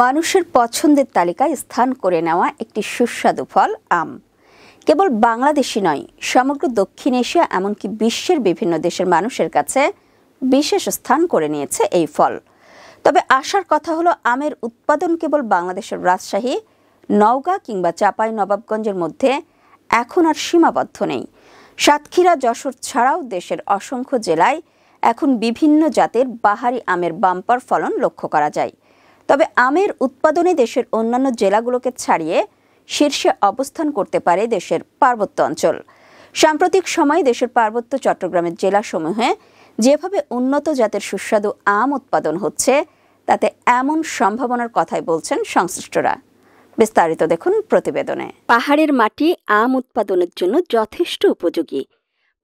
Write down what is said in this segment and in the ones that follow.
মানুষের পছন্দের তালিকায় স্থান করে নেওয়া একটি সুস্বাদু ফল আম। কেবল বাংলাদেশই নয়, সমগ্র দক্ষিণ এশিয়া এমনকি বিশ্বের বিভিন্ন দেশের মানুষের কাছে বিশেষ স্থান করে নিয়েছে এই ফল। তবে আসার কথা হলো, আমের উৎপাদন কেবল বাংলাদেশের রাজশাহী, নওগাঁ কিংবা চাঁপাইনবাবগঞ্জের মধ্যে এখন আর সীমাবদ্ধ নেই। সাতক্ষীরা, যশোর ছাড়াও দেশের অসংখ্য জেলায় এখন বিভিন্ন জাতের বাহারি আমের বাম্পার ফলন লক্ষ্য করা যায়। তবে আমের উৎপাদনে দেশের অন্যান্য জেলাগুলোকে ছাড়িয়ে শীর্ষে অবস্থান করতে পারে দেশের পার্বত্য অঞ্চল। সাম্প্রতিক সময়ে দেশের পার্বত্য চট্টগ্রামের জেলাসমূহে যেভাবে উন্নত জাতের সুস্বাদু আম উৎপাদন হচ্ছে, তাতে এমন সম্ভাবনার কথাই বলছেন সংশ্লিষ্টরা। বিস্তারিত দেখুন প্রতিবেদনে। পাহাড়ের মাটি আম উৎপাদনের জন্য যথেষ্ট উপযোগী।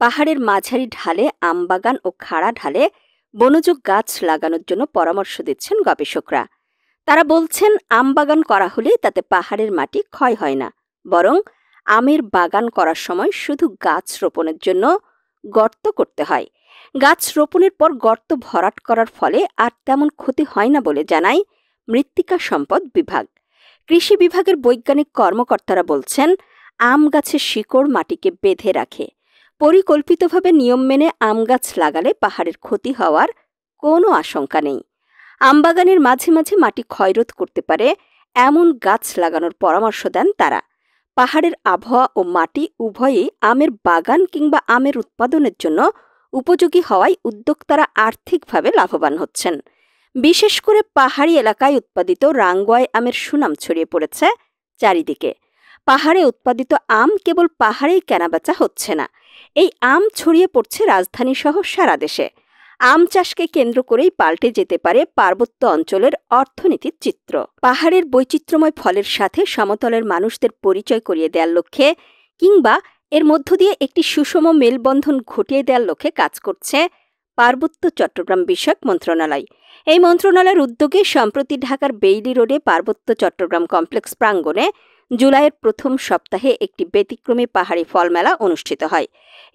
পাহাড়ের মাঝারি ঢালে আম বাগান ও খাড়া ঢালে বনজ গাছ লাগানোর জন্য পরামর্শ দিচ্ছেন গবেষকরা। তারা বলছেন, আম বাগান করা হলে তাতে পাহাড়ের মাটি ক্ষয় হয় না, বরং আমের বাগান করার সময় শুধু গাছ রোপণের জন্য গর্ত করতে হয়। গাছ রোপণের পর গর্ত ভরাট করার ফলে আর তেমন ক্ষতি হয় না বলে জানায় মৃত্তিকা সম্পদ বিভাগ। কৃষি বিভাগের বৈজ্ঞানিক কর্মকর্তারা বলছেন, আম গাছের শিকড় মাটিকে বেঁধে রাখে। পরিকল্পিতভাবে নিয়ম মেনে আম গাছ লাগালে পাহাড়ের ক্ষতি হওয়ার কোনো আশঙ্কা নেই। আমবাগানের মাঝে মাঝে মাটি ক্ষয়রোধ করতে পারে এমন গাছ লাগানোর পরামর্শ দেন তারা। পাহাড়ের আবহাওয়া ও মাটি উভয়ই আমের বাগান কিংবা আমের উৎপাদনের জন্য উপযোগী হওয়ায় উদ্যোক্তারা আর্থিকভাবে লাভবান হচ্ছেন। বিশেষ করে পাহাড়ি এলাকায় উৎপাদিত রাঙ্গুয়ায় আমের সুনাম ছড়িয়ে পড়েছে চারিদিকে। পাহাড়ে উৎপাদিত আম কেবল পাহাড়েই কেনাবেচা হচ্ছে না, এই আম ছড়িয়ে পড়ছে রাজধানী সহ সারা দেশে। আম চাষকে কেন্দ্র করেই পাল্টে যেতে পারে পার্বত্য অঞ্চলের অর্থনীতির চিত্র। পাহাড়ের বৈচিত্র্যময় ফলের সাথে সমতলের মানুষদের পরিচয় করিয়ে দেওয়ার লক্ষ্যে কিংবা এর মধ্য দিয়ে একটি সুষম মেলবন্ধন ঘটিয়ে দেওয়ার লক্ষ্যে কাজ করছে পার্বত্য চট্টগ্রাম বিষয়ক মন্ত্রণালয়। এই মন্ত্রণালয়ের উদ্যোগে সম্প্রতি ঢাকার বেইলি রোডে পার্বত্য চট্টগ্রাম কমপ্লেক্স প্রাঙ্গণে জুলাইয়ের প্রথম সপ্তাহে একটি ব্যতিক্রমী পাহাড়ি ফল মেলা অনুষ্ঠিত হয়।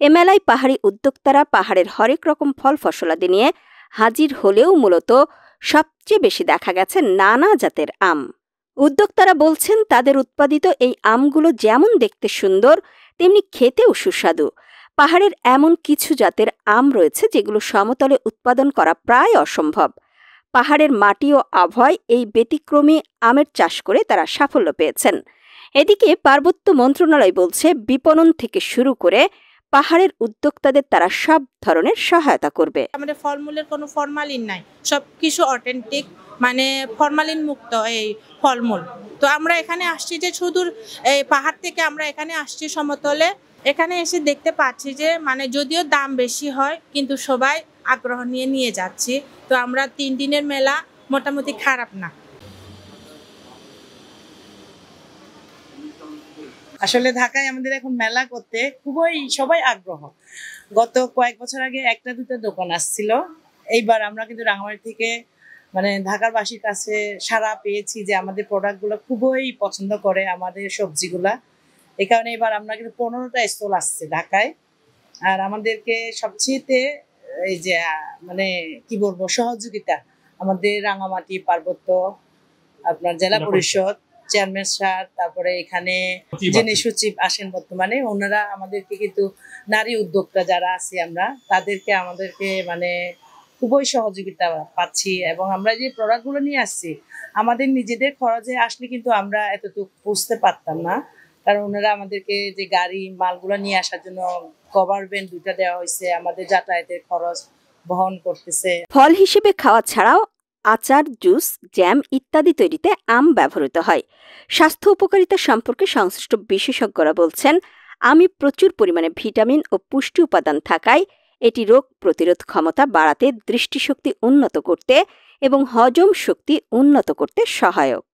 এ মেলায় পাহাড়ি উদ্যোক্তারা পাহাড়ের হরেক রকম ফল ফসলাদি নিয়ে হাজির হলেও মূলত সবচেয়ে বেশি দেখা গেছে নানা জাতের আম। উদ্যোক্তারা বলছেন, তাদের উৎপাদিত এই আমগুলো যেমন দেখতে সুন্দর, তেমনি খেতেও সুস্বাদু। পাহাড়ের এমন কিছু জাতের আম রয়েছে যেগুলো সমতলে উৎপাদন করা প্রায় অসম্ভব। পাহাড়ের মাটি ও আবহাওয়ায় এই ব্যতিক্রমী আমের চাষ করে তারা সাফল্য পেয়েছেন। এদিকে পার্বত্য মন্ত্রণালয় বলছে, বিপণন থেকে শুরু করে পাহাড়ের উদ্যোক্তাদের তারা সব ধরনের সহায়তা করবে। আমাদের ফলমূলের কোনো ফরমালিন নাই, সবকিছু অথেন্টিক, মানে ফরমালিন মুক্ত এই ফলমূল। তো আমরা এখানে আসছি যে শুধু এই পাহাড় থেকে আমরা এখানে আসছি সমতলে, এখানে এসে দেখতে পাচ্ছি যে মানে যদিও দাম বেশি হয় কিন্তু সবাই আগ্রহ নিয়ে যাচ্ছি। তো আমরা 3 দিনের মেলা মোটামুটি খারাপ না। আসলে ঢাকায় আমাদের এখন মেলা করতে সবাই আগ্রহ। গত কয়েক বছর আগে 1-2টা দোকান আসছিল। এইবার আমরা কিন্তু রাঙামাটি থেকে মানে ঢাকার বাসীর কাছে সাড়া পেয়েছি যে আমাদের প্রোডাক্টগুলো খুবই পছন্দ করে, আমাদের সবজিগুলা। এই কারণে এবার আমরা কিন্তু 15টা স্টল আসছে ঢাকায়। আর আমাদেরকে সবচেয়ে এই যে মানে কি বলবো সহযোগিতা আমাদের রাঙামাটি পার্বত্য আপনার জেলা পরিষদ চেয়ারম্যান স্যার, তারপরে এখানে যিনি সচিব আসেন বর্তমানে, ওনারা আমাদেরকে কিন্তু নারী উদ্যোক্তা যারা আছি আমরা আমাদেরকে মানে খুবই সহযোগিতা পাচ্ছি। এবং আমরা যে প্রোডাক্টগুলো নিয়ে আসছি আমাদের নিজেদের খরচে আসলে কিন্তু আমরা এতটুকু বুঝতে পারতাম না, কারণ ওনারা আমাদেরকে যে গাড়ি মালগুলো নিয়ে আসার জন্য কভার ভ্যান 2টা দেওয়া হয়েছে, আমাদের যাতায়াতের খরচ বহন করতেছে। ফল হিসেবে খাওয়া ছাড়াও আচার, জুস, জ্যাম ইত্যাদি তৈরিতে আম ব্যবহৃত হয়। স্বাস্থ্য উপকারিতা সম্পর্কে সংশ্লিষ্ট বিশেষজ্ঞরা বলছেন, আমে প্রচুর পরিমাণে ভিটামিন ও পুষ্টি উপাদান থাকায় এটি রোগ প্রতিরোধ ক্ষমতা বাড়াতে, দৃষ্টিশক্তি উন্নত করতে এবং হজম শক্তি উন্নত করতে সহায়ক।